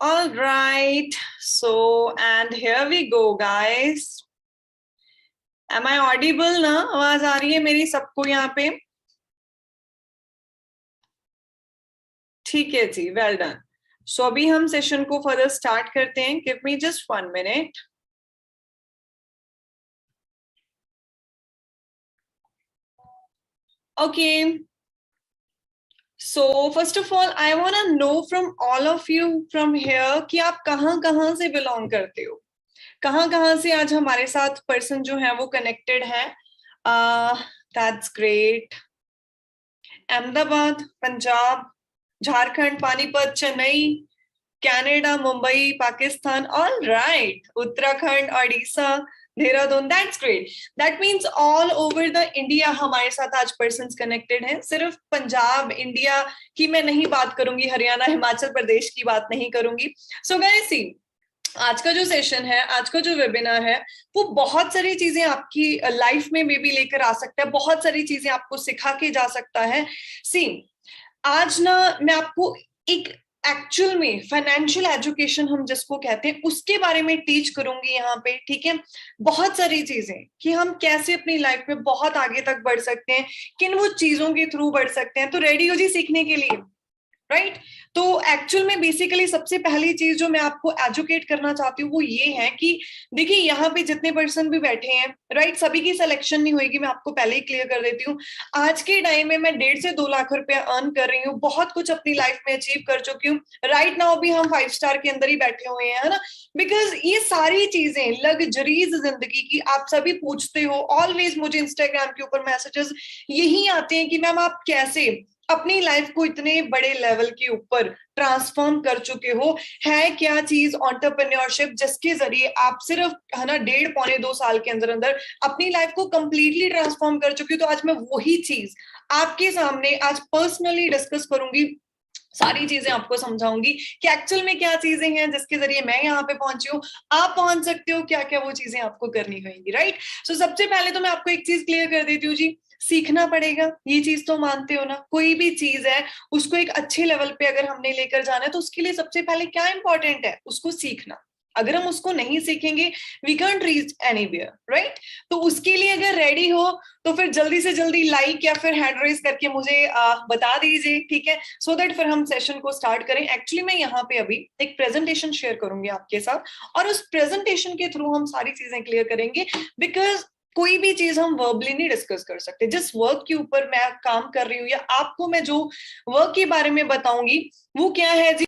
All right. And here we go, guys. Am I audible ना? आवाज आ रही है मेरी सबको यहाँ पे? ठीक है जी, वेल डन. सो अभी हम सेशन को फर्दर स्टार्ट करते हैं. Give me just 1 minute. Okay. So first of all, I want to know from all of you from here कि आप कहाँ से belong करते हो. कहाँ से आज हमारे साथ पर्सन जो है वो कनेक्टेड है. That's great. Ahmedabad, Punjab, Jharkhand, Panipat, Chennai, Canada, Mumbai, Pakistan. All right. Uttarakhand, Odisha, Dehradun. That's great. That means all over the India हमारे साथ आज पर्सन्स कनेक्टेड हैं. सिर्फ पंजाब इंडिया की मैं नहीं बात करूंगी, हरियाणा, हिमाचल प्रदेश की बात नहीं करूंगी. सो गाइस सी, आज का जो सेशन है, आज का जो वेबिनार है, वो बहुत सारी चीजें आपकी लाइफ में मे बी लेकर आ सकता है. बहुत सारी चीजें आपको सिखा के जा सकता है. सी, आज ना मैं आपको एक एक्चुअल में फाइनेंशियल एजुकेशन हम जिसको कहते हैं उसके बारे में टीच करूंगी यहाँ पे. ठीक है, बहुत सारी चीजें कि हम कैसे अपनी लाइफ में बहुत आगे तक बढ़ सकते हैं, किन वो चीजों के थ्रू बढ़ सकते हैं. तो रेडी हो जी सीखने के लिए? राइट. तो एक्चुअल में बेसिकली सबसे पहली चीज जो मैं आपको एजुकेट करना चाहती हूँ वो ये है कि देखिए यहाँ पे जितने पर्सन भी बैठे हैं, राइट, सभी की सिलेक्शन नहीं होगी. मैं आपको पहले ही क्लियर कर देती हूँ. आज के टाइम में मैं 1.5 से 2 लाख रुपया अर्न कर रही हूँ. बहुत कुछ अपनी लाइफ में अचीव कर चुकी हूँ. राइट नाउ भी हम 5 स्टार के अंदर ही बैठे हुए हैं, है ना. बिकॉज ये सारी चीजें लग्जरीज जिंदगी की आप सभी पूछते हो. ऑलवेज मुझे इंस्टाग्राम के ऊपर मैसेजेस यही आते हैं कि मैम आप कैसे अपनी लाइफ को इतने बड़े लेवल के ऊपर ट्रांसफॉर्म कर चुके हो. है क्या चीज एंटरप्रेन्योरशिप जिसके जरिए आप सिर्फ, है ना, 1.5-2 साल के अंदर अंदर अपनी लाइफ को कंप्लीटली ट्रांसफॉर्म कर चुकी हो. तो आज मैं वही चीज आपके सामने आज पर्सनली डिस्कस करूंगी. सारी चीजें आपको समझाऊंगी कि एक्चुअल में क्या चीजें हैं जिसके जरिए मैं यहाँ पे पहुंची हूँ, आप पहुंच सकते हो. क्या क्या वो चीजें आपको करनी होंगी. राइट. सो सबसे पहले तो मैं आपको एक चीज क्लियर कर देती हूँ जी, सीखना पड़ेगा. ये चीज तो मानते हो ना, कोई भी चीज है उसको एक अच्छे लेवल पे अगर हमने लेकर जाना है तो उसके लिए सबसे पहले क्या इंपॉर्टेंट है, उसको सीखना. अगर हम उसको नहीं सीखेंगे we can't reach anywhere. Right. तो उसके लिए अगर रेडी हो तो फिर जल्दी से जल्दी लाइक या फिर हैंड रेज करके मुझे बता दीजिए. ठीक है, सो दैट फिर हम सेशन को स्टार्ट करें. एक्चुअली मैं यहाँ पे अभी एक प्रेजेंटेशन शेयर करूंगी आपके साथ और उस प्रेजेंटेशन के थ्रू हम सारी चीजें क्लियर करेंगे. बिकॉज कोई भी चीज हम वर्बली नहीं डिस्कस कर सकते. जिस वर्क के ऊपर मैं काम कर रही हूँ या आपको मैं जो वर्क के बारे में बताऊंगी वो क्या है जी.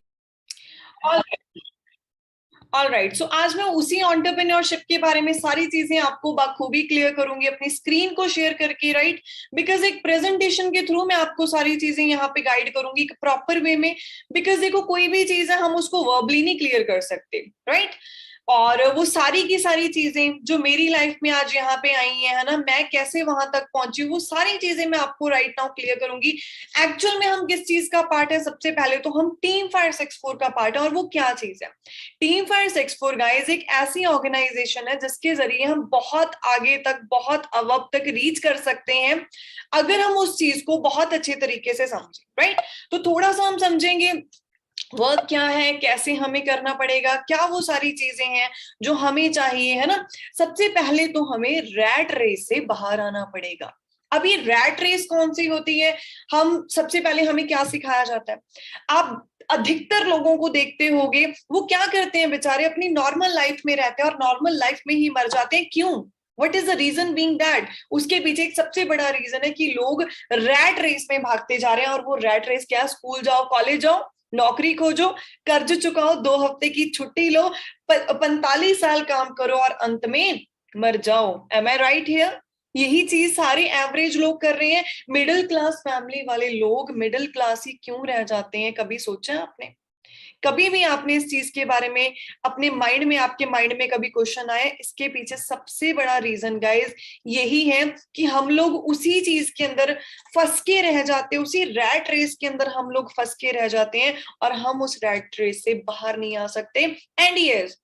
All right. सो आज मैं उसी एंटरप्रेन्योरशिप के बारे में सारी चीजें आपको बखूबी क्लियर करूंगी अपनी स्क्रीन को शेयर करके. राइट. बिकॉज एक प्रेजेंटेशन के थ्रू मैं आपको सारी चीजें यहाँ पे गाइड करूंगी प्रॉपर वे में. बिकॉज देखो कोई भी चीज है हम उसको वर्बली नहीं क्लियर कर सकते. राइट. और वो सारी की सारी चीजें जो मेरी लाइफ में आज यहाँ पे आई है ना, मैं कैसे वहां तक पहुंची, वो सारी चीजें मैं आपको राइट नाउ क्लियर करूंगी. एक्चुअल में हम किस चीज का पार्ट है, सबसे पहले तो हम टीम फायर 64 का पार्ट है. और वो क्या चीज है? टीम फायर 64 गाइस एक ऐसी ऑर्गेनाइजेशन है जिसके जरिए हम बहुत आगे तक, बहुत अब तक रीच कर सकते हैं अगर हम उस चीज को बहुत अच्छे तरीके से समझें. राइट. तो थोड़ा सा हम समझेंगे वर्क क्या है, कैसे हमें करना पड़ेगा, क्या वो सारी चीजें हैं जो हमें चाहिए, है ना. सबसे पहले तो हमें रैट रेस से बाहर आना पड़ेगा. अब ये रैट रेस कौन सी होती है? हम सबसे पहले हमें क्या सिखाया जाता है? आप अधिकतर लोगों को देखते होंगे वो क्या करते हैं, बेचारे अपनी नॉर्मल लाइफ में रहते हैं और नॉर्मल लाइफ में ही मर जाते हैं. क्यों? What is the reason being that? उसके पीछे एक सबसे बड़ा रीजन है कि लोग रैट रेस में भागते जा रहे हैं. और वो रैट रेस क्या? स्कूल जाओ, कॉलेज जाओ, नौकरी खोजो, कर्ज चुकाओ, 2 हफ्ते की छुट्टी लो, 45 साल काम करो और अंत में मर जाओ. Am I right here? यही चीज सारे एवरेज लोग कर रहे हैं. मिडिल क्लास फैमिली वाले लोग मिडिल क्लास ही क्यों रह जाते हैं? कभी सोचा आपने? कभी भी आपने इस चीज के बारे में अपने माइंड में, आपके माइंड में कभी क्वेश्चन आए? इसके पीछे सबसे बड़ा रीजन गाइस यही है कि हम लोग उसी चीज के अंदर फंस के रह जाते हैं, उसी रैट रेस के अंदर हम लोग फंस के रह जाते हैं और हम उस रैट रेस से बाहर नहीं आ सकते. एंड यस,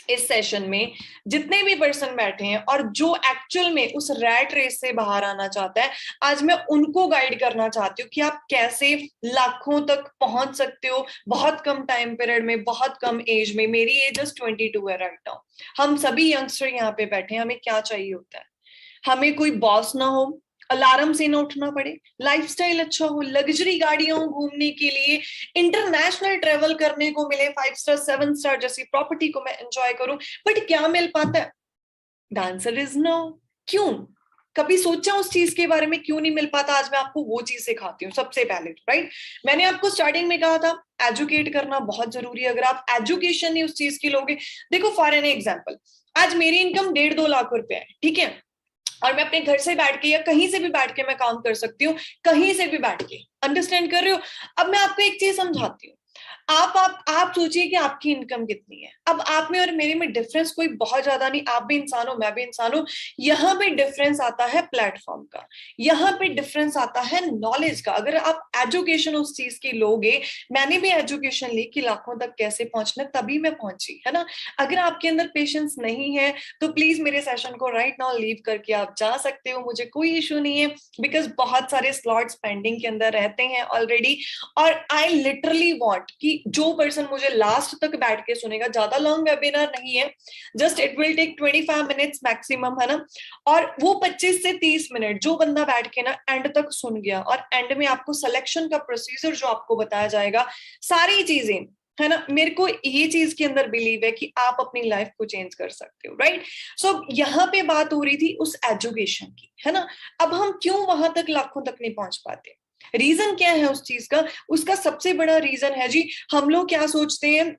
इस सेशन में जितने भी पर्सन बैठे हैं और जो एक्चुअल में उस रैट रेस से बाहर आना चाहता है, आज मैं उनको गाइड करना चाहती हूँ कि आप कैसे लाखों तक पहुंच सकते हो बहुत कम टाइम पीरियड में, बहुत कम एज में। मेरी एज जस्ट 22 है राइट नाउ। हम सभी यंगस्टर यहाँ पे बैठे हैं, हमें क्या चाहिए होता है? हमें कोई बॉस ना हो, अलार्म से ना उठना पड़े, लाइफस्टाइल अच्छा हो, लग्जरी गाड़ियां हो घूमने के लिए, इंटरनेशनल ट्रेवल करने को मिले, 5 स्टार 7 स्टार जैसी प्रॉपर्टी को मैं एंजॉय करूं। बट क्या मिल पाता है? The answer is no. क्यों? कभी सोचा उस चीज के बारे में क्यों नहीं मिल पाता? आज मैं आपको वो चीज सिखाती हूँ सबसे पहले तो, राइट? मैंने आपको स्टार्टिंग में कहा था एजुकेट करना बहुत जरूरी है। अगर आप एजुकेशन नहीं उस चीज की लोगे, देखो फॉर एन एग्जाम्पल, आज मेरी इनकम 1.5-2 लाख रुपए है, ठीक है, और मैं अपने घर से बैठ के या कहीं से भी बैठ के मैं काम कर सकती हूँ, कहीं से भी बैठ के। अंडरस्टैंड कर रहे हो? अब मैं आपको एक चीज समझाती हूँ। आप सोचिए कि आपकी इनकम कितनी है। अब आप में और मेरे में डिफरेंस कोई बहुत ज्यादा नहीं, आप भी इंसान हो, मैं भी इंसान हूं। यहाँ पे डिफरेंस आता है प्लेटफॉर्म का, यहाँ पे डिफरेंस आता है नॉलेज का। अगर आप एजुकेशन उस चीज की लोगे, मैंने भी एजुकेशन ली कि लाखों तक कैसे पहुंचना, तभी मैं पहुंची, है ना। अगर आपके अंदर पेशेंस नहीं है तो प्लीज मेरे सेशन को राइट नाउ लीव करके आप जा सकते हो, मुझे कोई इशू नहीं है, बिकॉज बहुत सारे स्लॉट्स पेंडिंग के अंदर रहते हैं ऑलरेडी। और आई लिटरली वॉन्ट कि जो पर्सन मुझे लास्ट तक बैठ के सुनेगा, ज्यादा लॉन्ग वेबिनार नहीं है, just it will take 25 minutes maximum, है ना। और वो 25 से 30 मिनट जो बंदा बैठ के ना एंड तक सुन गया, और एंड में आपको सिलेक्शन का प्रोसीजर जो आपको बताया जाएगा, सारी चीजें, है ना, मेरे को ये चीज के अंदर बिलीव है कि आप अपनी लाइफ को चेंज कर सकते हो, राइट। सो यहाँ पे बात हो रही थी उस एजुकेशन की, है ना। अब हम क्यों वहां तक लाखों तक नहीं पहुंच पाते? रीजन क्या है उस चीज का? उसका सबसे बड़ा रीजन है जी, हम लोग क्या सोचते हैं,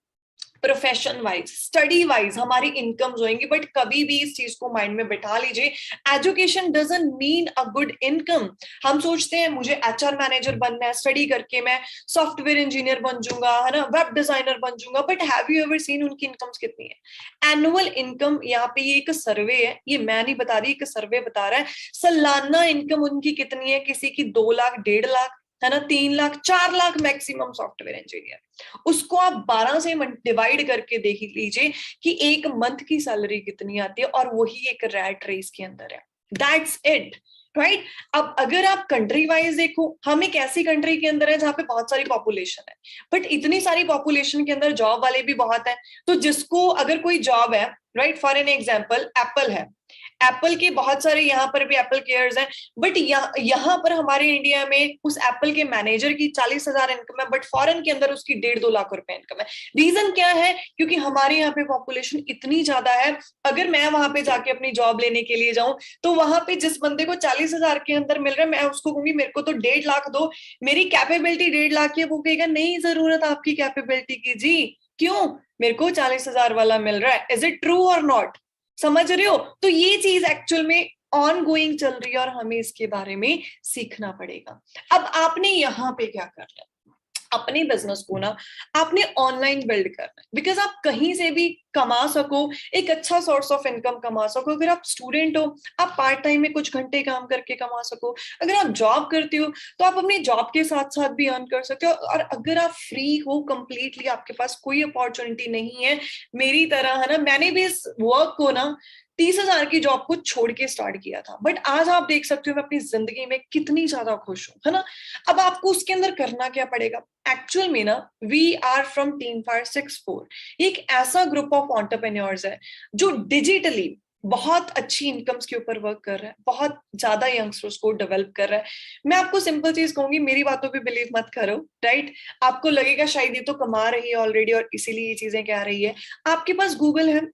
प्रोफेशन वाइज, स्टडी वाइज हमारी इनकम होंगी, बट कभी भी इस चीज को माइंड में बिठा लीजिए, education doesn't mean a good income. हम सोचते हैं मुझे एचआर मैनेजर बनना है, स्टडी करके मैं सॉफ्टवेयर इंजीनियर बन जाऊंगा, है ना, वेब डिजाइनर बन जाऊंगा। But have you ever seen उनकी इनकम्स कितनी है? एनुअल इनकम, यहाँ पे ये एक सर्वे है, ये मैं नहीं बता रही, एक सर्वे बता रहा है सालाना इनकम उनकी कितनी है। किसी की 2 लाख, 1.5 लाख, है ना, 3 lakh, 4 lakh maximum software engineer. उसको आप 12 से डिवाइड करके देख लीजिए कि एक मंथ की सैलरी कितनी आती है, और वही एक रैट रेस के अंदर है। That's it, right. अब अगर आप कंट्री वाइज देखो, हम एक ऐसी कंट्री के अंदर है जहां पे बहुत सारी पॉपुलेशन है, बट इतनी सारी पॉपुलेशन के अंदर जॉब वाले भी बहुत है। तो जिसको अगर कोई जॉब है, right, for an example Apple है, एप्पल के बहुत सारे यहाँ पर भी एप्पल केयर्स हैं, बट यहाँ पर हमारे इंडिया में उस एप्पल के मैनेजर की 40,000 इनकम है, बट फॉरेन के अंदर उसकी 1.5-2 लाख रुपए इनकम है। रीजन क्या है? क्योंकि हमारे यहाँ पे पॉपुलेशन इतनी ज्यादा है। अगर मैं वहां पे जाके अपनी जॉब लेने के लिए जाऊं, तो वहां पे जिस बंदे को 40,000 के अंदर मिल रहा है, मैं उसको कहूंगी मेरे को तो 1.5 लाख दो, मेरी कैपेबिलिटी 1.5 लाख की है। वो कहेगा नहीं जरूरत आपकी कैपेबिलिटी की जी, क्यों? मेरे को 40,000 वाला मिल रहा है। इज इट ट्रू और नॉट? समझ रहे हो? तो ये चीज एक्चुअल में ऑन गोइंग चल रही है, और हमें इसके बारे में सीखना पड़ेगा। अब आपने यहाँ पे क्या करना है, अपने बिजनेस को ना आपने ऑनलाइन बिल्ड करना है, बिकॉज आप कहीं से भी कमा सको, एक अच्छा सोर्स ऑफ इनकम कमा सको। अगर आप स्टूडेंट हो, आप पार्ट टाइम में कुछ घंटे काम करके कमा सको। अगर आप जॉब करते हो, तो आप अपनी जॉब के साथ साथ भी अर्न कर सकते हो। और अगर आप फ्री हो कंप्लीटली, आपके पास कोई अपॉर्चुनिटी नहीं है मेरी तरह, है ना, मैंने भी इस वर्क को ना 30,000 की जॉब को छोड़ के स्टार्ट किया था, बट आज आप देख सकते हो मैं अपनी जिंदगी में कितनी ज्यादा खुश हूं, है ना। अब आपको उसके अंदर करना क्या पड़ेगा? एक्चुअल में ना, वी आर फ्रॉम टीम 564, एक ऐसा ग्रुप ऑफ एंटरप्रेन्योर्स है जो डिजिटली बहुत अच्छी इनकम्स के ऊपर वर्क कर रहा है, बहुत ज्यादा यंगस्टर्स को डेवलप कर रहा है। मैं आपको सिंपल चीज कहूंगी, मेरी बातों पे बिलीव मत करो, राइट। आपको लगेगा शायद ये तो कमा रही है ऑलरेडी और इसीलिए ये चीजें कह रही है। आपके पास गूगल है,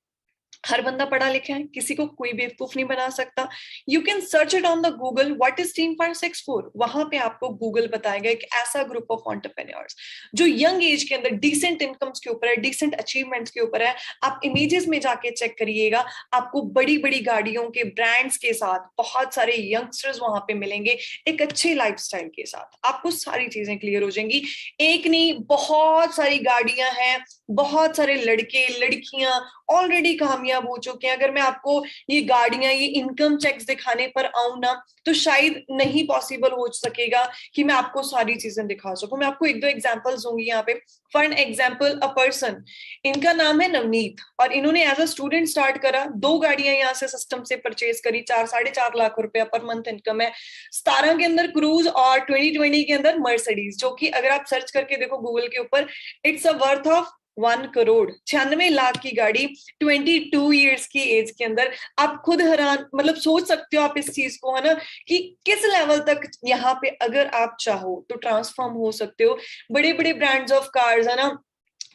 हर बंदा पढ़ा लिखा है, किसी को कोई बेवकूफ नहीं बना सकता। You can search it on the Google, what is team 564। वहां पे आपको गूगल बताएगा एक ऐसा ग्रुप ऑफ एंटरप्रेन्योर्स जो यंग एज के अंदर डिसेंट इनकम्स के ऊपर है, डिसेंट अचीवमेंट्स के ऊपर है। आप इमेजेस में जाके चेक करिएगा, आपको बड़ी बड़ी गाड़ियों के ब्रांड्स के साथ बहुत सारे यंगस्टर्स वहां पे मिलेंगे, एक अच्छे लाइफस्टाइल के साथ। आपको सारी चीजें क्लियर हो जाएंगी। एक नहीं, बहुत सारी गाड़ियां हैं, बहुत सारे लड़के लड़कियां ऑलरेडी कामयाब हो चुके हैं। अगर मैं आपको ये गाड़ियां, ये इनकम चेक्स दिखाने पर आऊं ना, तो शायद नहीं पॉसिबल हो सकेगा कि मैं आपको सारी चीजें दिखा सकूं। मैं आपको एक दो एग्जांपल्स दूंगी यहाँ पे। For an example, a person, इनका नाम है नवनीत, और इन्होंने एज अ स्टूडेंट स्टार्ट करा, 2 गाड़ियां यहाँ से सिस्टम से परचेज करी, 4-4.5 लाख रुपया पर मंथ इनकम है। 17 के अंदर क्रूज और 2020 के अंदर मर्सिडीज, जो कि अगर आप सर्च करके देखो गूगल के ऊपर, it's a worth of 1 crore, 96 lakh की गाड़ी 22 ईयर्स की एज के अंदर। आप खुद हैरान, मतलब सोच सकते हो आप इस चीज को, है ना, कि किस लेवल तक यहाँ पे अगर आप चाहो तो ट्रांसफॉर्म हो सकते हो। बड़े बड़े ब्रांड्स ऑफ कार्स, है ना,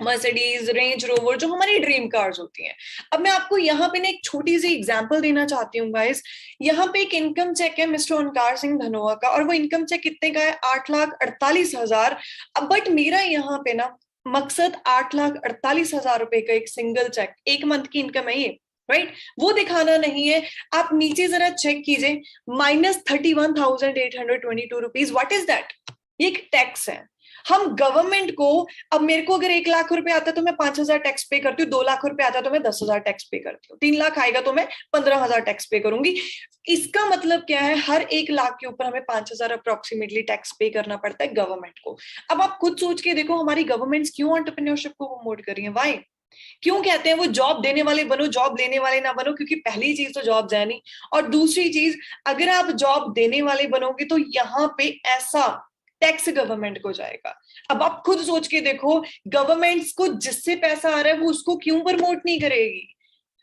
मर्सिडीज, रेंज रोवर, जो हमारी ड्रीम कार्स होती हैं। अब मैं आपको यहाँ पे ना एक छोटी सी एग्जांपल देना चाहती हूँ गाइस। यहाँ पे एक इनकम चेक है मिस्टर ओंकार सिंह धनोआ का, और वो इनकम चेक कितने का है? 8,48,000। अब बट मेरा यहाँ पे ना मकसद 8,48,000 रुपए का एक सिंगल चेक, एक मंथ की इनकम है ये, राइट, वो दिखाना नहीं है। आप नीचे जरा चेक कीजिए, -31,822 रुपीज। What is that? ये एक टैक्स है। हम गवर्नमेंट को, अब मेरे को अगर 1 लाख रुपए आता है तो मैं 5,000 टैक्स पे करती हूँ, 2 लाख रुपए आता है तो मैं 10,000 टैक्स पे करती हूँ, 3 लाख आएगा तो मैं 15,000 टैक्स पे करूंगी। इसका मतलब क्या है? हर 1 लाख के ऊपर हमें 5,000 अप्रोक्सीमेटली टैक्स पे करना पड़ता है गवर्नमेंट को। अब आप खुद सोच के देखो, हमारी गवर्नमेंट्स क्यों एंटरप्रेन्योरशिप को प्रमोट कर रही है? वाई? क्यों कहते हैं वो जॉब देने वाले बनो, जॉब लेने वाले ना बनो? क्योंकि पहली चीज तो जॉब है नहीं, और दूसरी चीज, अगर आप जॉब देने वाले बनोगे तो यहाँ पे ऐसा टैक्स गवर्नमेंट को जाएगा। अब आप खुद सोच के देखो, गवर्नमेंट्स को जिससे पैसा आ रहा है वो उसको क्यों प्रमोट नहीं करेगी?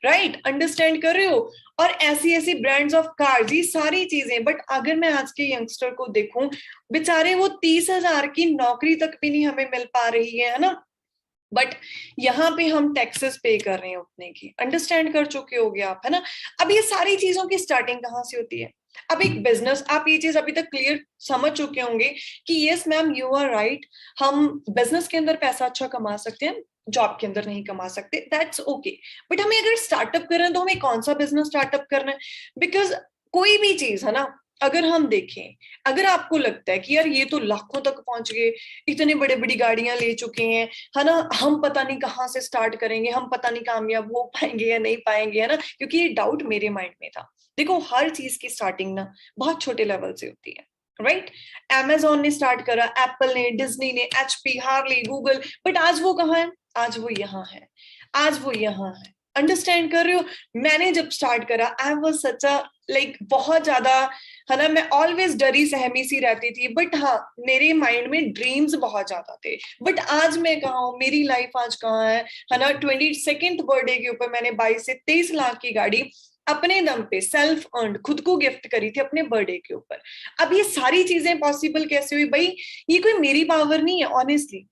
राइट, अंडरस्टैंड कर रहे हो? और ऐसी ऐसी ब्रांड्स ऑफ कार्स, ये सारी चीजें। बट अगर मैं आज के यंगस्टर को देखूं, बेचारे वो 30,000 की नौकरी तक भी नहीं हमें मिल पा रही है ना, बट यहाँ पे हम टैक्सेस पे कर रहे हैं उतने की। अंडरस्टैंड कर चुके होगे आप, है ना? अब ये सारी चीजों की स्टार्टिंग कहाँ से होती है? अब एक बिजनेस, आप ये चीज अभी तक क्लियर समझ चुके होंगे कि yes ma'am, you are right, हम बिजनेस के अंदर पैसा अच्छा कमा सकते हैं, जॉब के अंदर नहीं कमा सकते, दैट्स ओके। बट हमें अगर स्टार्टअप करना है तो हमें कौन सा बिजनेस स्टार्टअप करना है? बिकॉज कोई भी चीज, है ना, अगर हम देखें, अगर आपको लगता है कि यार ये तो लाखों तक पहुंच गए, इतने बड़े बड़ी गाड़ियां ले चुके हैं, है ना, हम पता नहीं कहाँ से स्टार्ट करेंगे, हम पता नहीं कामयाब हो पाएंगे या नहीं पाएंगे, है ना, क्योंकि ये डाउट मेरे माइंड में था। देखो, हर चीज की स्टार्टिंग ना बहुत छोटे लेवल से होती है, राइट? Amazon ने स्टार्ट करा, एप्पल ने, डिज्नी ने, HP, हार्ली, गूगल, बट आज वो कहाँ है? आज वो यहाँ है, आज वो यहाँ है। अंडरस्टैंड कर रहे हो? मैंने जब स्टार्ट करा, I was such a, like, बहुत ज्यादा, है ना, मैं ऑलवेज डरी सहमी सी रहती थी, बट हाँ, मेरे माइंड में ड्रीम्स बहुत ज्यादा थे। बट आज मैं कहाँ हूँ, मेरी लाइफ आज कहाँ है ना? 22nd बर्थडे के ऊपर मैंने 22 से 23 लाख की गाड़ी अपने दम पे सेल्फ अर्न खुद को गिफ्ट करी थी अपने बर्थडे के ऊपर। अब ये सारी चीजें पॉसिबल कैसे हुई भाई? ये कोई मेरी पावर नहीं है, ऑनेस्टली।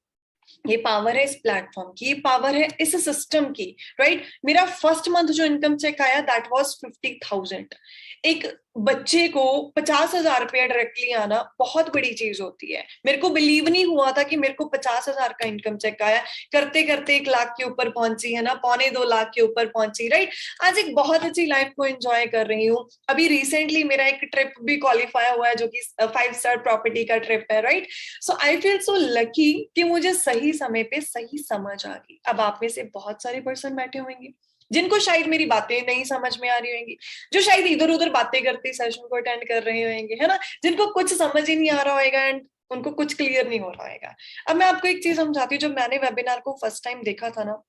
ये पावर है इस प्लेटफॉर्म की, ये पावर है इस सिस्टम की, राइट? मेरा फर्स्ट मंथ जो इनकम चेक आया, दैट वाज 50,000। एक बच्चे को 50,000 रुपया डायरेक्टली आना बहुत बड़ी चीज होती है। मेरे को बिलीव नहीं हुआ था कि मेरे को 50,000 का इनकम चेक आया, करते करते 1 लाख के ऊपर पहुंची, है ना, 2.25 लाख के ऊपर पहुंची, राइट? आज एक बहुत अच्छी लाइफ को एंजॉय कर रही हूँ। अभी रिसेंटली मेरा एक ट्रिप भी क्वालिफाई हुआ है, जो कि 5 स्टार प्रॉपर्टी का ट्रिप है, right? So I feel so lucky कि मुझे सही समय पे सही समझ आ गई। अब आप में से बहुत सारे पर्सन बैठे होंगे जिनको शायद मेरी बातें नहीं समझ में आ रही होंगी, जो शायद इधर उधर बातें करते सेशन को अटेंड कर रहे होंगे, है ना, जिनको कुछ समझ ही नहीं आ रहा होगा एंड उनको कुछ क्लियर नहीं हो रहा होगा। अब मैं आपको एक चीज समझाती हूँ। जब मैंने वेबिनार को फर्स्ट टाइम देखा था ना,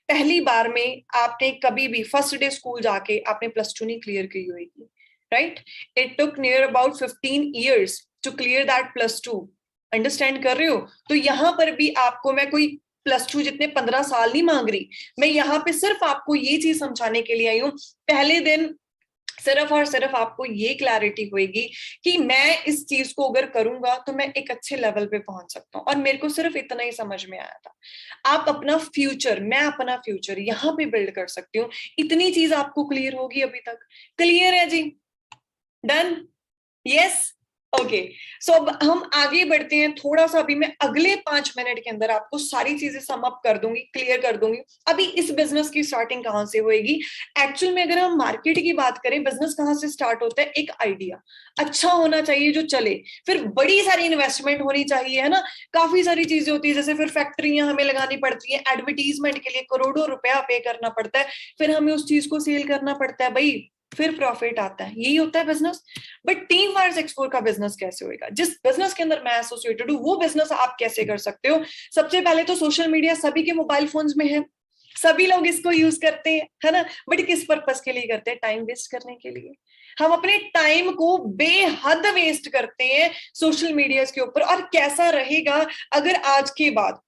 पहली बार में आपने कभी भी फर्स्ट डे स्कूल जाके आपने +2 नहीं क्लियर की होगी, right? It took near about 15 years to clear that +2। Understand कर रहे हो? तो यहाँ पर भी आपको मैं कोई +2 जितने 15 साल नहीं मांग रही, मैं यहाँ पे सिर्फ आपको ये चीज समझाने के लिए आई हूँ। पहले दिन सिर्फ और सिर्फ आपको ये क्लैरिटी होगी कि मैं इस चीज को अगर करूंगा तो मैं एक अच्छे लेवल पे पहुंच सकता हूँ, और मेरे को सिर्फ इतना ही समझ में आया था। आप अपना फ्यूचर, मैं अपना फ्यूचर यहाँ पे बिल्ड कर सकती हूँ। इतनी चीज आपको क्लियर होगी अभी तक? क्लियर है जी? डन? यस? ओके, सो अब हम आगे बढ़ते हैं थोड़ा सा। अभी मैं अगले 5 मिनट के अंदर आपको सारी चीजें सम अप कर दूंगी, क्लियर कर दूंगी। अभी इस बिजनेस की स्टार्टिंग कहाँ से होएगी? एक्चुअल में अगर हम मार्केट की बात करें, बिजनेस कहाँ से स्टार्ट होता है? एक आइडिया अच्छा होना चाहिए जो चले, फिर बड़ी सारी इन्वेस्टमेंट होनी चाहिए, है ना, काफी सारी चीजें होती है, जैसे फिर फैक्ट्रियां हमें लगानी पड़ती है, एडवर्टीजमेंट के लिए करोड़ों रुपया पे करना पड़ता है, फिर हमें उस चीज को सेल करना पड़ता है भाई, फिर प्रॉफिट आता है। यही होता है business. But team wires explore का बिजनेस कैसे होएगा? जिस बिजनेस के अंदर मैं एसोसिएटेड हूँ वो बिजनेस आप कैसे कर सकते हो? सबसे पहले तो सोशल मीडिया सभी के मोबाइल फोन्स में है, सभी लोग इसको यूज करते हैं, है ना, बट किस पर्पस के लिए करते हैं? टाइम वेस्ट करने के लिए। हम अपने टाइम को बेहद वेस्ट करते हैं सोशल मीडिया के ऊपर। और कैसा रहेगा अगर आज के बाद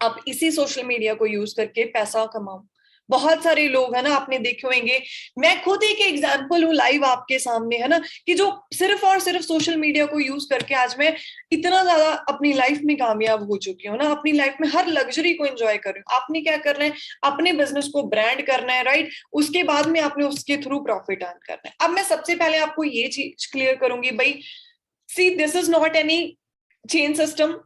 आप इसी सोशल मीडिया को यूज करके पैसा कमाओ? बहुत सारे लोग है ना, आपने देखे होंगे, मैं खुद एक एग्जांपल हूं लाइव आपके सामने, है ना, कि जो सिर्फ और सिर्फ सोशल मीडिया को यूज करके आज मैं इतना ज्यादा अपनी लाइफ में कामयाब हो चुकी हूँ ना, अपनी लाइफ में हर लग्जरी को एंजॉय कर रही हूँ। आपने क्या करना है? अपने बिजनेस को ब्रांड करना है, राइट? उसके बाद में आपने उसके थ्रू प्रॉफिट अर्न करना है। अब मैं सबसे पहले आपको ये चीज क्लियर करूंगी भाई, see this is not any chain system,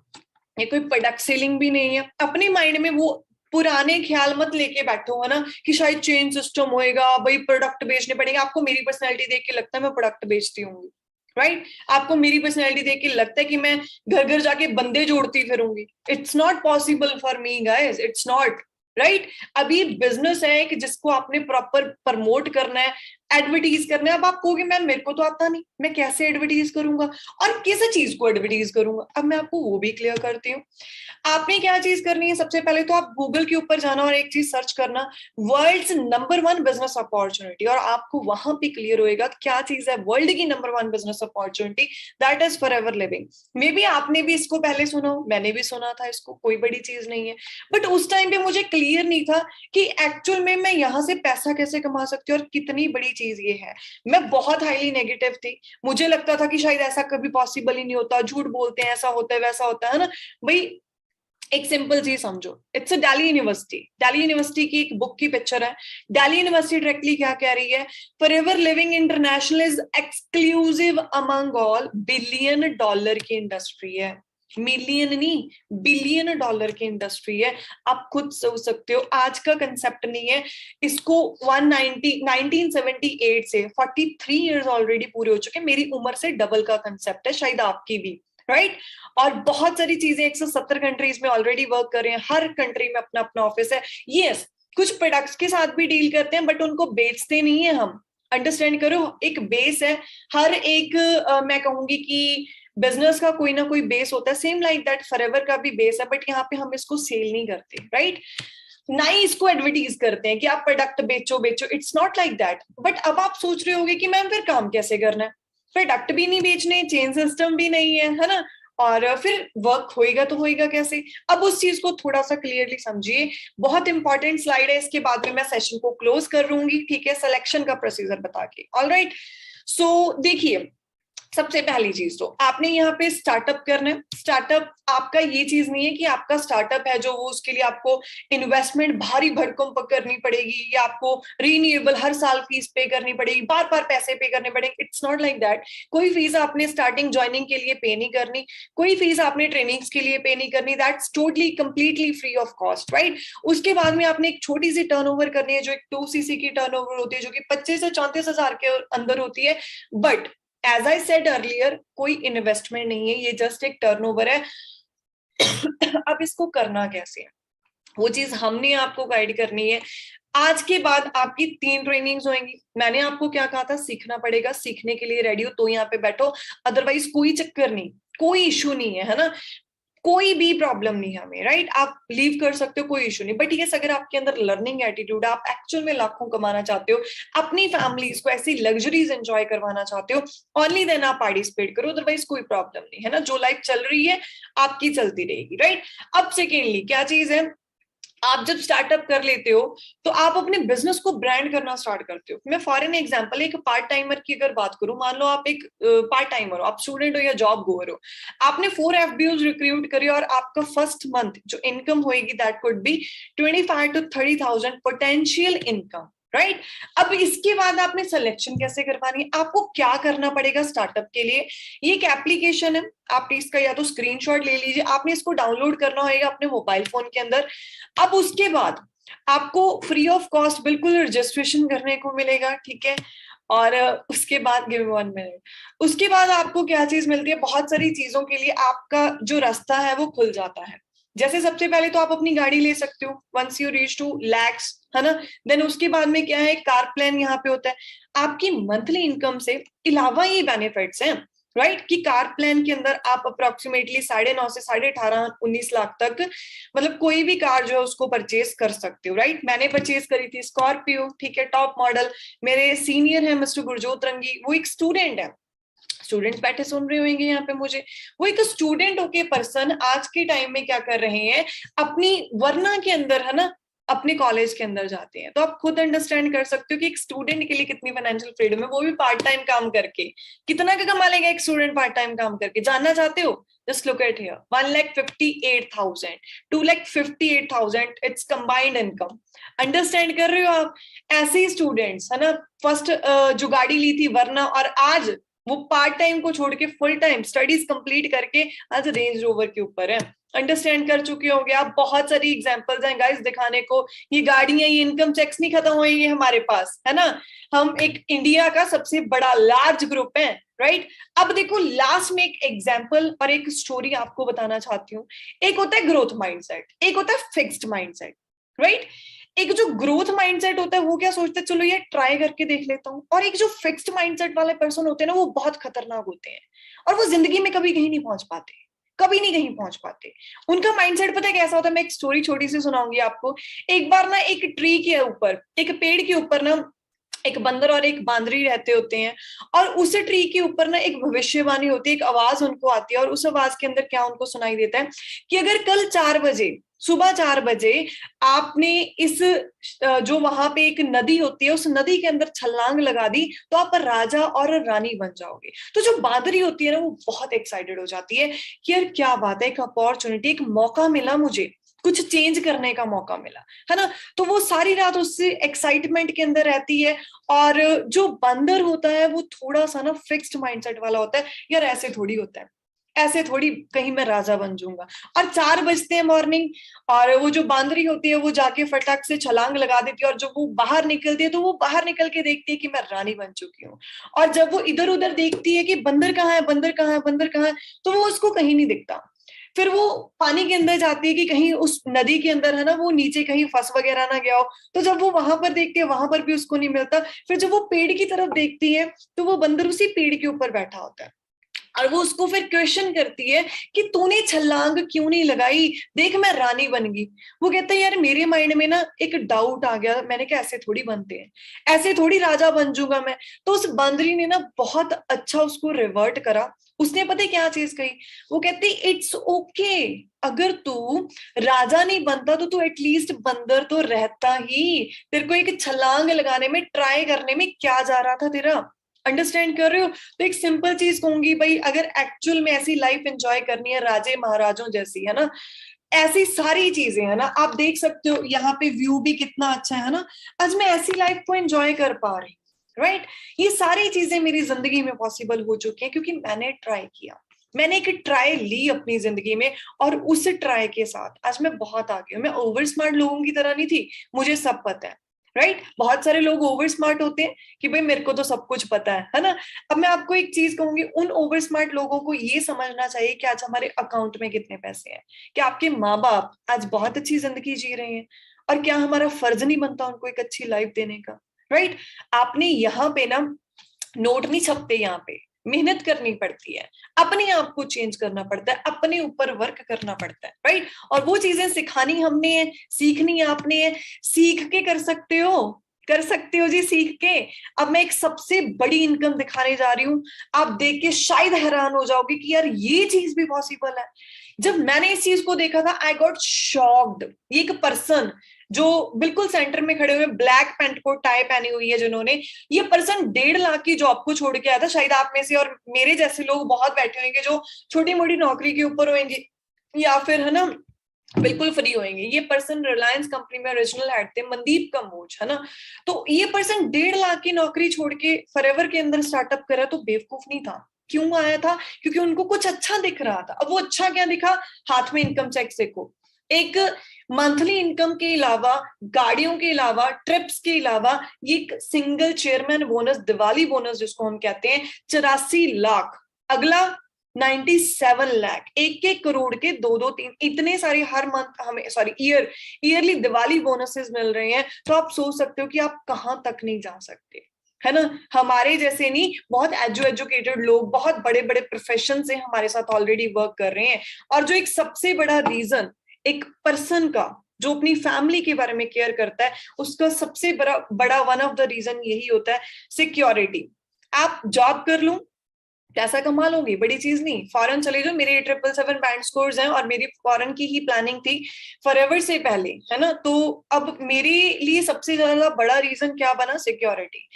ये कोई प्रोडक्ट सेलिंग भी नहीं है। अपने माइंड में वो पुराने ख्याल मत लेके बैठो, है ना, कि शायद चेन सिस्टम होएगा, भाई प्रोडक्ट बेचने पड़ेंगे। आपको मेरी पर्सनैलिटी देख के लगता है मैं प्रोडक्ट बेचती हूँ, राइट? आपको मेरी पर्सनैलिटी देख के लगता है कि मैं घर घर जाके बंदे जोड़ती फिरूंगी? It's not possible for me guys, it's not, right? अभी बिजनेस है कि जिसको आपने प्रॉपर प्रमोट करना है, एडवर्टीज करना है। अब आप कहोगे मैम मेरे को तो आता नहीं, मैं कैसे एडवर्टीज करूंगा और किस चीज को एडवर्टीज करूंगा? अब मैं आपको वो भी क्लियर करती हूँ। आपने क्या चीज करनी है? सबसे पहले तो आप गूगल के ऊपर जाना और एक चीज सर्च करना, वर्ल्ड्स नंबर 1 बिजनेस अपॉर्चुनिटी, और आपको वहां पे क्लियर होएगा क्या चीज है वर्ल्ड की number 1 business opportunity, that is forever living. May be आपने भी इसको पहले सुना हो, मैंने भी सुना था इसको, कोई बड़ी चीज नहीं है। बट उस टाइम पे मुझे क्लियर नहीं था कि एक्चुअल में मैं यहाँ से पैसा कैसे कमा सकती हूँ और कितनी बड़ी चीज ये है। मैं बहुत हाईली नेगेटिव थी, मुझे लगता था कि शायद ऐसा कभी पॉसिबल ही नहीं होता, झूठ बोलते हैं, ऐसा होता है वैसा होता है ना भाई। एक सिंपल चीज समझो, it's a Delhi university, Delhi university की एक बुक की पिक्चर है। दिल्ली यूनिवर्सिटी डायरेक्टली क्या कह रही है? Forever living international is exclusive among all, $1 billion की इंडस्ट्री है, मिलियन नहीं, $1 बिलियन की इंडस्ट्री है। आप खुद सोच सकते हो, आज का कंसेप्ट नहीं है। इसको 1978 से 43 इयर्स ऑलरेडी पूरे हो चुके हैं, मेरी उम्र से डबल का कंसेप्ट है, शायद आपकी भी, राइट? और बहुत सारी चीजें 170 कंट्रीज में ऑलरेडी वर्क कर रहे हैं, हर कंट्री में अपना अपना ऑफिस है। यस, कुछ प्रोडक्ट्स के साथ भी डील करते हैं बट उनको बेचते नहीं है हम, अंडरस्टैंड करो, एक बेस है। हर एक मैं कहूंगी कि बिजनेस का कोई ना कोई बेस होता है, सेम लाइक दैट फॉरएवर का भी बेस है, बट यहाँ पे हम इसको सेल नहीं करते, राइट? ना ही इसको एडवर्टीज करते हैं कि आप प्रोडक्ट बेचो बेचो, it's not like that. But अब आप सोच रहे होगे कि मैम फिर काम कैसे करना है? प्रोडक्ट भी नहीं बेचने, चेन सिस्टम भी नहीं है ना, और फिर वर्क होएगा तो होएगा कैसे? अब उस चीज को थोड़ा सा क्लियरली समझिए, बहुत इंपॉर्टेंट स्लाइड है, इसके बाद में मैं सेशन को क्लोज कर लूंगी, ठीक है, सिलेक्शन का प्रोसीजर बता के। ऑलराइट, सो देखिए, सबसे पहली चीज तो आपने यहाँ पे स्टार्टअप करना है। स्टार्टअप आपका ये चीज नहीं है कि आपका स्टार्टअप है जो वो उसके लिए आपको इन्वेस्टमेंट भारी भरकम करनी पड़ेगी, या आपको रीन्यूएबल हर साल फीस पे करनी पड़ेगी, बार बार पैसे पे करने पड़ेंगे। It's not like that. कोई फीस आपने स्टार्टिंग ज्वाइनिंग के लिए पे नहीं करनी, कोई फीस आपने ट्रेनिंग्स के लिए पे नहीं करनी, that's totally completely free of cost, right? उसके बाद में आपने एक छोटी सी टर्नओवर करनी है, जो एक 2cc की टर्नओवर होती है, जो कि 25 से 34 हजार के अंदर होती है। But as I said earlier, कोई इन्वेस्टमेंट नहीं है, ये जस्ट एक टर्नओवर है। अब इसको करना कैसे है, वो चीज हमने आपको गाइड करनी है। आज के बाद आपकी 3 ट्रेनिंग्स होंगी। मैंने आपको क्या कहा था? सीखना पड़ेगा, सीखने के लिए रेडी हो तो यहाँ पे बैठो, अदरवाइज कोई चक्कर नहीं, कोई इशू नहीं है ना, कोई भी प्रॉब्लम नहीं है हमें, राइट? आप लीव कर सकते हो, कोई इशू नहीं। बट यस, अगर आपके अंदर लर्निंग एटीट्यूड, आप एक्चुअल में लाखों कमाना चाहते हो, अपनी फैमिलीज को ऐसी लग्जरीज एंजॉय करवाना चाहते हो, ओनली देन आप पार्टिसिपेट करो, अदरवाइज कोई प्रॉब्लम नहीं है ना। जो लाइफ चल रही है आपकी चलती रहेगी, राइट? अब सेकेंडली क्या चीज है, आप जब स्टार्टअप कर लेते हो तो आप अपने बिजनेस को ब्रांड करना स्टार्ट करते हो। मैं फॉर एन एग्जांपल एक पार्ट टाइमर की अगर बात करूं, मान लो आप एक पार्ट टाइमर हो, आप स्टूडेंट हो या जॉब गोअर हो, आपने 4 FBOs रिक्रूट करी और आपका फर्स्ट मंथ जो इनकम होएगी that could be 25 to 30,000 potential income, right. अब इसके बाद आपने सिलेक्शन कैसे करवानी है, आपको क्या करना पड़ेगा स्टार्टअप के लिए। ये एक एप्लीकेशन है, आप इसका या तो स्क्रीनशॉट ले लीजिए, आपने इसको डाउनलोड करना होगा अपने मोबाइल फोन के अंदर। अब उसके बाद आपको फ्री ऑफ कॉस्ट बिल्कुल रजिस्ट्रेशन करने को मिलेगा, ठीक है। और उसके बाद गिव 1 मिनट, उसके बाद आपको क्या चीज मिलती है, बहुत सारी चीजों के लिए आपका जो रास्ता है वो खुल जाता है। जैसे सबसे पहले तो आप अपनी गाड़ी ले सकते हो once you reach to lakhs, है ना। देन उसके बाद में क्या है, कार प्लान यहाँ पे होता है। आपकी मंथली इनकम से अलावा ये बेनिफिट्स हैं, राइट, कि कार प्लान के अंदर आप अप्रोक्सीमेटली 9.5 से 18.5 19 लाख तक मतलब कोई भी कार जो है उसको परचेज कर सकते हो, राइट। मैंने परचेज करी थी स्कॉर्पियो, ठीक है, टॉप मॉडल। मेरे सीनियर है मिस्टर गुरजोत रंगी, वो एक स्टूडेंट है, स्टूडेंट्स बैठे सुन रहे होंगे यहाँ पे मुझे, वो एक स्टूडेंट होके पर्सन आज के टाइम में क्या कर रहे हैं, अपनी वरना के अंदर, है ना, अपने कॉलेज के अंदर जाते हैं। तो आप खुद अंडरस्टैंड कर सकते हो कि एक स्टूडेंट के लिए कितनी फाइनेंशियल फ्रीडम है, वो भी पार्ट टाइम काम करके। कितना का कमा लेगा एक स्टूडेंट पार्ट टाइम काम करके, जानना चाहते हो? Just look at here, 1,58,000, 2,58,000, it's combined income. Understand कर रहे हो आप? ऐसे ही स्टूडेंट्स, है ना, फर्स्ट जो गाड़ी ली थी वरना, और आज वो पार्ट टाइम को छोड़ के फुल टाइम स्टडीज कंप्लीट करके आज रेंज रोवर के ऊपर है। अंडरस्टैंड कर चुके होंगे आप। बहुत सारी एग्जांपल्स हैं गाइस दिखाने को। ये गाड़ियां, ये इनकम चेक्स नहीं खत्म होंगे हमारे पास, है ना। हम एक इंडिया का सबसे बड़ा लार्ज ग्रुप है, राइट। अब देखो लास्ट में एक एग्जांपल और एक स्टोरी आपको बताना चाहती हूँ। एक होता है ग्रोथ माइंडसेट, एक होता है फिक्स्ड माइंडसेट, राइट। एक जो ग्रोथ माइंडसेट होता है वो क्या सोचते हैं, चलो ये ट्राई करके देख लेता हूँ। और एक जो फिक्स्ड माइंडसेट वाले पर्सन होते हैं ना, वो बहुत खतरनाक होते हैं और वो जिंदगी में कभी कहीं नहीं पहुंच पाते, कभी नहीं कहीं पहुंच पाते। उनका माइंडसेट पता है कैसा होता है, मैं एक स्टोरी छोटी सी सुनाऊंगी आपको। एक बार ना एक ट्री के ऊपर, एक पेड़ के ऊपर ना एक बंदर और एक बांदरी रहते होते हैं। और उस ट्री के ऊपर ना एक भविष्यवाणी होती है, एक आवाज उनको आती है। और उस आवाज के अंदर क्या उनको सुनाई देता है कि अगर कल 4 बजे, सुबह 4 बजे आपने इस जो वहां पे एक नदी होती है, उस नदी के अंदर छलांग लगा दी तो आप राजा और रानी बन जाओगे। तो जो बादरी होती है ना, वो बहुत एक्साइटेड हो जाती है कि यार क्या बात है, एक अपॉर्चुनिटी, एक मौका मिला मुझे, कुछ चेंज करने का मौका मिला, है ना। तो वो सारी रात उससे एक्साइटमेंट के अंदर रहती है। और जो बंदर होता है वो थोड़ा सा ना फिक्स्ड माइंडसेट वाला होता है, यार ऐसे थोड़ी होता है, ऐसे थोड़ी कहीं मैं राजा बन जाऊंगा। और 4 बजते हैं मॉर्निंग, और वो जो बांदरी होती है वो जाके फटाक से छलांग लगा देती है। और जब वो बाहर निकलती है तो वो बाहर निकल के देखती है कि मैं रानी बन चुकी हूँ। और जब वो इधर उधर देखती है कि बंदर कहाँ है, बंदर कहाँ है, बंदर कहाँ है, तो वो उसको कहीं नहीं दिखता। फिर वो पानी के अंदर जाती है कि कहीं उस नदी के अंदर, है ना, वो नीचे कहीं फंस वगैरह ना गया हो। तो जब वो वहां पर देखती है, वहां पर भी उसको नहीं मिलता। फिर जब वो पेड़ की तरफ देखती है तो वो बंदर उसी पेड़ के ऊपर बैठा होता है। और वो उसको फिर क्वेश्चन करती है कि तूने छलांग क्यों नहीं लगाई, देख मैं रानी बन गई। वो कहता है यार मेरे माइंड में ना एक डाउट आ गया, मैंने कहा ऐसे थोड़ी बनते हैं, ऐसे थोड़ी राजा बन जाऊंगा मैं। तो उस बंदरी ने ना बहुत अच्छा उसको रिवर्ट करा। उसने पता है क्या चीज कही, वो कहती इट्स ओके, अगर तू राजा नहीं बनता तो तू एटलीस्ट बंदर तो रहता ही। तेरे को एक छलांग लगाने में, ट्राई करने में क्या जा रहा था तेरा? अंडरस्टैंड कर रहे हो? तो एक सिंपल चीज कहूंगी भाई, अगर एक्चुअल में ऐसी लाइफ एंजॉय करनी है राजे महाराजों जैसी, है ना, ऐसी सारी चीजें, है ना, आप देख सकते हो यहाँ पे व्यू भी कितना अच्छा है ना, आज मैं ऐसी लाइफ को एंजॉय कर पा रही हूँ, राइट। ये सारी चीजें मेरी जिंदगी में पॉसिबल हो चुकी हैं क्योंकि मैंने ट्राई किया, मैंने एक ट्राई ली अपनी जिंदगी में। और उस ट्राई के साथ आज मैं बहुत आगे हूँ। मैं ओवर स्मार्ट लोगों की तरह नहीं थी, मुझे सब पता है, राइट। बहुत सारे लोग ओवर स्मार्ट होते हैं कि भाई मेरे को तो सब कुछ पता है ना। अब मैं आपको एक चीज कहूंगी, उन ओवर स्मार्ट लोगों को ये समझना चाहिए कि आज हमारे अकाउंट में कितने पैसे हैं, कि आपके माँ बाप आज बहुत अच्छी जिंदगी जी रहे हैं, और क्या हमारा फर्ज नहीं बनता उनको एक अच्छी लाइफ देने का, राइट। आपने यहाँ पे ना नोट नहीं छपते, यहाँ पे मेहनत करनी पड़ती है, अपने आप को चेंज करना पड़ता है, अपने ऊपर वर्क करना पड़ता है, राइट। और वो चीजें सिखानी हमने है, सीखनी आपने है। सीख के कर सकते हो, कर सकते हो जी, सीख के। अब मैं एक सबसे बड़ी इनकम दिखाने जा रही हूँ, आप देख के शायद हैरान हो जाओगे कि यार ये चीज भी पॉसिबल है। जब मैंने इस चीज को देखा था आई गॉट शॉक्ड। ये एक पर्सन जो बिल्कुल सेंटर में खड़े हुए, ब्लैक पैंट को टाई पहनी हुई है जिन्होंने, ये पर्सन 1.5 लाख की जॉब को छोड़ के आया था। शायद आप में से और मेरे जैसे लोग बहुत बैठे होंगे जो छोटी मोटी नौकरी के ऊपर होंगे, या फिर, है ना, बिल्कुल फ्री होंगे। ये पर्सन रिलायंस कंपनी में ओरिजिनल हेड थे, मनदीप कम्बोज, है ना। तो ये पर्सन 1.5 लाख की नौकरी छोड़ के फॉरएवर के अंदर स्टार्टअप करा, तो बेवकूफ नहीं था। क्यों आया था? क्योंकि उनको कुछ अच्छा दिख रहा था। अब वो अच्छा क्या दिखा? हाथ में इनकम चेक देखो, एक मंथली इनकम के अलावा, गाड़ियों के अलावा, ट्रिप्स के अलावा, ये एक single chairman bonus, Diwali bonus जिसको हम कहते हैं, 84 लाख। अगला 97 लाख, 1-1 करोड़ के 2-2-3 इतने सारे हर मंथ हमें, सॉरी ईयरली दिवाली बोनसेस मिल रहे हैं। तो आप सोच सकते हो कि आप कहां तक नहीं जा सकते, है ना। हमारे जैसे नहीं, बहुत एजुकेटेड लोग, बहुत बड़े बड़े प्रोफेशन से हमारे साथ ऑलरेडी वर्क कर रहे हैं। और जो एक सबसे बड़ा रीजन एक पर्सन का, जो अपनी फैमिली के बारे में केयर करता है, उसका सबसे बड़ा बड़ा वन ऑफ द रीजन यही होता है, सिक्योरिटी। आप जॉब कर लूं, पैसा कमा लोगे, बड़ी चीज नहीं। फॉरेन चले जाओ, मेरे 777 बैंड स्कोर्स हैं और मेरी फॉरेन की ही प्लानिंग थी फॉरएवर से पहले, है ना। तो अब मेरे लिए सबसे ज्यादा बड़ा रीजन क्या बना? सिक्योरिटी।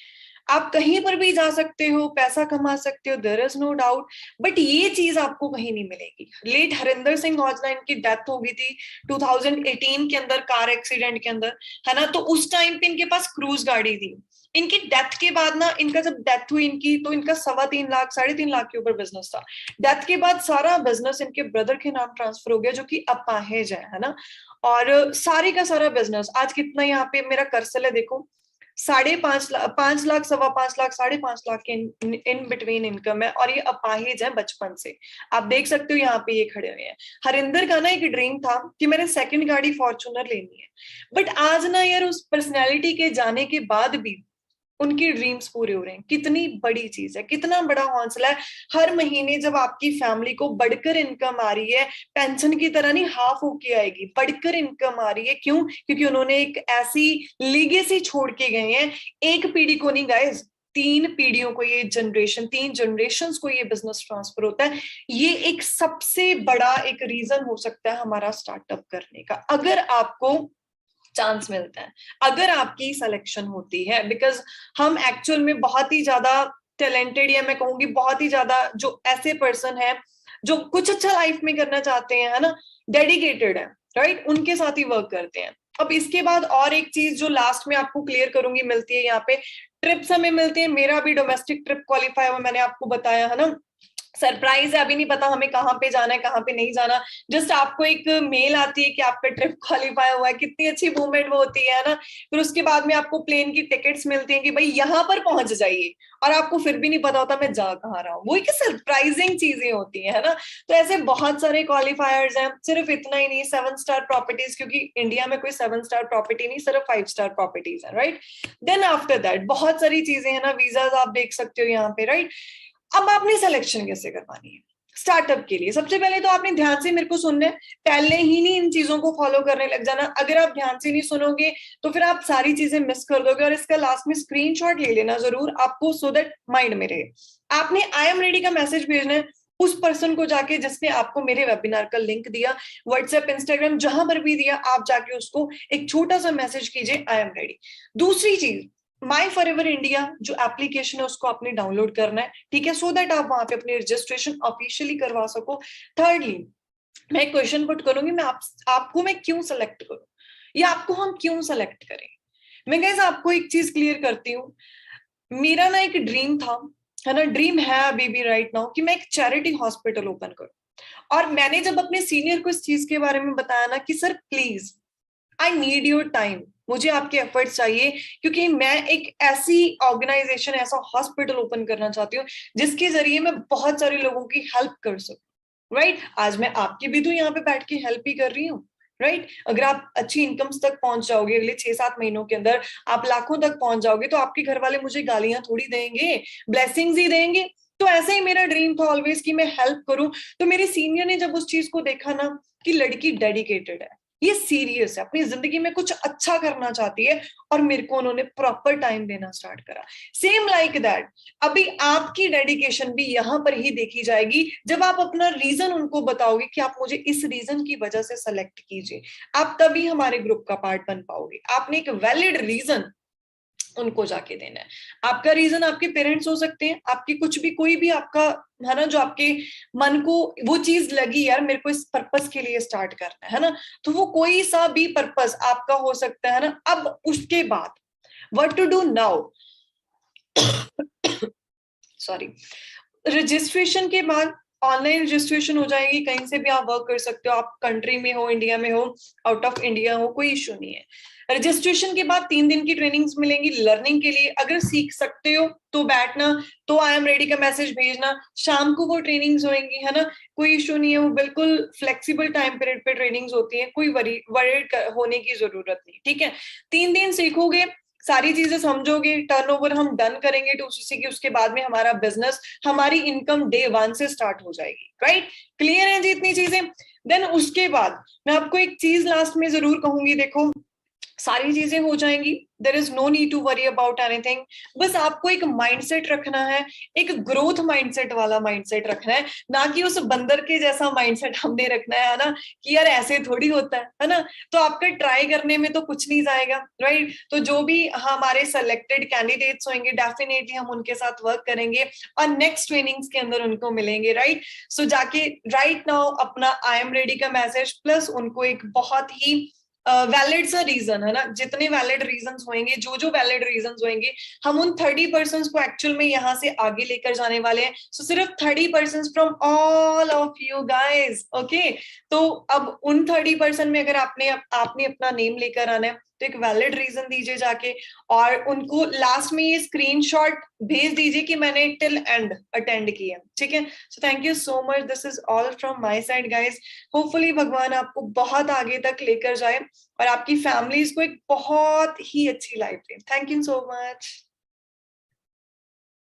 आप कहीं पर भी जा सकते हो, पैसा कमा सकते हो, there is no doubt, but ये चीज आपको कहीं नहीं मिलेगी। लेट हरिंदर सिंह औजला, इनकी डेथ हो गई थी 2018 के अंदर, कार एक्सीडेंट के अंदर, है ना। तो उस टाइम पे इनके पास क्रूज गाड़ी थी। इनकी डेथ के बाद ना, इनका जब डेथ हुई इनकी, तो इनका 3.25 लाख 3.5 लाख के ऊपर बिजनेस था। डेथ के बाद सारा बिजनेस इनके ब्रदर के नाम ट्रांसफर हो गया, जो कि अपाहिज है ना। और सारे का सारा बिजनेस आज कितना, यहाँ पे मेरा कर्सर है देखो, 5.5 लाख, 5 लाख, 5.25 लाख, 5.5 लाख के इन बिटवीन इनकम है। और ये अपाहिज है बचपन से, आप देख सकते हो यहाँ पे ये खड़े हुए हैं। हरिंदर का ना एक ड्रीम था कि मैंने सेकंड गाड़ी फॉर्च्यूनर लेनी है, बट आज ना यार, उस पर्सनैलिटी के जाने के बाद भी उनकी ड्रीम्स पूरे हो रहे हैं। कितनी बड़ी चीज है, कितना बड़ा हौसला है। हर महीने जब आपकी फैमिली को बढ़कर इनकम आ रही है, पेंशन की तरह नहीं, हाफ होके आएगी, बढ़कर इनकम आ रही है। क्यों? क्योंकि उन्होंने एक ऐसी लीगेसी छोड़ के गए हैं। एक पीढ़ी को नहीं गाइस, 3 पीढ़ियों को, ये जनरेशन, 3 जनरेशन को ये बिजनेस ट्रांसफर होता है। ये एक सबसे बड़ा एक रीजन हो सकता है हमारा स्टार्टअप करने का, अगर आपको चांस मिलता है, अगर आपकी सिलेक्शन होती है। बिकॉज हम एक्चुअल में बहुत ही ज्यादा टैलेंटेड, या मैं कहूंगी बहुत ही ज्यादा जो ऐसे पर्सन है जो कुछ अच्छा लाइफ में करना चाहते हैं, है ना, डेडिकेटेड है, राइट, उनके साथ ही वर्क करते हैं। अब इसके बाद और एक चीज जो लास्ट में आपको क्लियर करूंगी, मिलती है यहाँ पे, ट्रिप्स हमें मिलते हैं। मेरा भी डोमेस्टिक ट्रिप क्वालिफाई हुआ, मैंने आपको बताया, है ना। सरप्राइज है, अभी नहीं पता हमें कहाँ पे जाना है, कहाँ पे नहीं जाना। जस्ट आपको एक मेल आती है कि आपका ट्रिप क्वालिफाई हुआ है, कितनी अच्छी मूवमेंट वो होती है ना। फिर उसके बाद में आपको प्लेन की टिकट्स मिलती हैं कि भाई यहाँ पर पहुंच जाइए, और आपको फिर भी नहीं पता होता मैं जा कहाँ रहा हूँ। वो एक सरप्राइजिंग चीजें होती है ना। तो ऐसे बहुत सारे क्वालिफायर्स हैं। सिर्फ इतना ही नहीं, 7 स्टार प्रॉपर्टीज, क्योंकि इंडिया में कोई 7 स्टार प्रॉपर्टी नहीं, सिर्फ 5 स्टार प्रॉपर्टीज है, राइट। देन आफ्टर दैट बहुत सारी चीजें हैं ना, वीजाज आप देख सकते हो यहाँ पे, राइट। अब आपने सिलेक्शन कैसे करवानी है स्टार्टअप के लिए? सबसे पहले तो आपने ध्यान से मेरे को सुनना है, पहले ही नहीं इन चीजों को फॉलो करने लग जाना। अगर आप ध्यान से नहीं सुनोगे तो फिर आप सारी चीजें मिस कर दोगे। और इसका लास्ट में स्क्रीनशॉट ले लेना जरूर आपको, सो दैट माइंड में रहे। आपने आई एम रेडी का मैसेज भेजना है उस पर्सन को जाके जिसने आपको मेरे वेबिनार का लिंक दिया, व्हाट्सएप, इंस्टाग्राम, जहां पर भी दिया, आप जाके उसको एक छोटा सा मैसेज कीजिए, आई एम रेडी। दूसरी चीज, माई फॉर एवर इंडिया जो एप्लीकेशन है उसको आपने डाउनलोड करना है, ठीक है, सो दैट आप वहां पे अपनी रजिस्ट्रेशन ऑफिशियली करवा सको। थर्डली, मैं क्वेश्चन पुट करूंगी, मैं आपको मैं क्यों सेलेक्ट करूं, या आपको हम क्यों सेलेक्ट करें। मैं गाइस आपको एक चीज क्लियर करती हूँ। मेरा ना एक ड्रीम था, है ना, ड्रीम है अभी भी राइट नाउ, कि मैं एक चैरिटी हॉस्पिटल ओपन करूं। और मैंने जब अपने सीनियर को इस चीज के बारे में बताया ना कि sir please, I need your time, मुझे आपके एफर्ट्स चाहिए, क्योंकि मैं एक ऐसी ऑर्गेनाइजेशन, ऐसा हॉस्पिटल ओपन करना चाहती हूँ जिसके जरिए मैं बहुत सारे लोगों की हेल्प कर सकूं, राइट। आज मैं आपकी भी तो यहाँ पे बैठ के हेल्प ही कर रही हूँ, राइट। अगर आप अच्छी इनकम्स तक पहुंच जाओगे, अगले 6-7 महीनों के अंदर आप लाखों तक पहुंच जाओगे, तो आपके घर वाले मुझे गालियां थोड़ी देंगे, ब्लेसिंग्स ही देंगे। तो ऐसे ही मेरा ड्रीम था ऑलवेज कि मैं हेल्प करूं। तो मेरे सीनियर ने जब उस चीज को देखा ना कि लड़की डेडिकेटेड है, ये सीरियस है, अपनी जिंदगी में कुछ अच्छा करना चाहती है, और मेरे को उन्होंने प्रॉपर टाइम देना स्टार्ट करा। सेम लाइक दैट, अभी आपकी डेडिकेशन भी यहां पर ही देखी जाएगी जब आप अपना रीजन उनको बताओगे कि आप मुझे इस रीजन की वजह से सेलेक्ट कीजिए। आप तभी हमारे ग्रुप का पार्ट बन पाओगे। आपने एक वैलिड रीजन उनको जाके देना है। आपका रीजन आपके पेरेंट्स हो सकते हैं, आपकी कुछ भी कोई भी आपका है ना, जो आपके मन को वो चीज लगी यार मेरे को इस पर्पस के लिए स्टार्ट करना है ना, तो वो कोई सा भी पर्पस आपका हो सकता है ना। अब उसके बाद what to do now, sorry, registration के बाद ऑनलाइन रजिस्ट्रेशन हो जाएगी, कहीं से भी आप वर्क कर सकते हो, आप कंट्री में हो, इंडिया में हो, आउट ऑफ इंडिया हो, कोई इशू नहीं है। रजिस्ट्रेशन के बाद 3 दिन की ट्रेनिंग्स मिलेंगी लर्निंग के लिए, अगर सीख सकते हो तो बैठना, तो आई एम रेडी का मैसेज भेजना, शाम को वो ट्रेनिंग्स होंगी है ना, कोई इशू नहीं है, वो बिल्कुल फ्लेक्सिबल टाइम पीरियड पे ट्रेनिंग्स होती है, कोई वरीड होने की जरूरत नहीं, ठीक है। 3 दिन सीखोगे, सारी चीजें समझोगे, टर्नओवर हम डन करेंगे टू सीसी की, उसके बाद में हमारा बिजनेस, हमारी इनकम डे 1 से स्टार्ट हो जाएगी, राइट। क्लियर है जी इतनी चीजें। देन उसके बाद मैं आपको एक चीज लास्ट में जरूर कहूंगी, देखो सारी चीजें हो जाएंगी, there is no need to worry about anything, बस आपको एक माइंडसेट रखना है, एक ग्रोथ माइंडसेट वाला माइंडसेट रखना है, ना कि उस बंदर के जैसा माइंडसेट हमने रखना है ना, कि यार ऐसे थोड़ी होता है ना, तो आपका ट्राई करने में तो कुछ नहीं जाएगा, राइट। तो जो भी हमारे सेलेक्टेड कैंडिडेट्स होंगे डेफिनेटली हम उनके साथ वर्क करेंगे और नेक्स्ट ट्रेनिंग्स के अंदर उनको मिलेंगे, राइट। सो जाके राइट नाउ अपना आई एम रेडी का मैसेज प्लस उनको एक बहुत ही वैलिड सा रीजन है ना, जितने वैलिड रीजंस होंगे, जो वैलिड रीजंस होंगे, हम उन 30% को एक्चुअल में यहाँ से आगे लेकर जाने वाले हैं। सो सिर्फ 30% from all of you guys, okay. तो अब उन 30% में अगर आपने अपना नेम लेकर आना है, तो एक वैलिड रीजन दीजिए जाके, और उनको लास्ट में ये स्क्रीनशॉट भेज दीजिए कि मैंने टिल एंड अटेंड किया, ठीक है। So thank you so much, this is all from my side guys. Hopefully भगवान आपको बहुत आगे तक लेकर जाए और आपकी फैमिलीज को एक बहुत ही अच्छी life they. Thank you so much.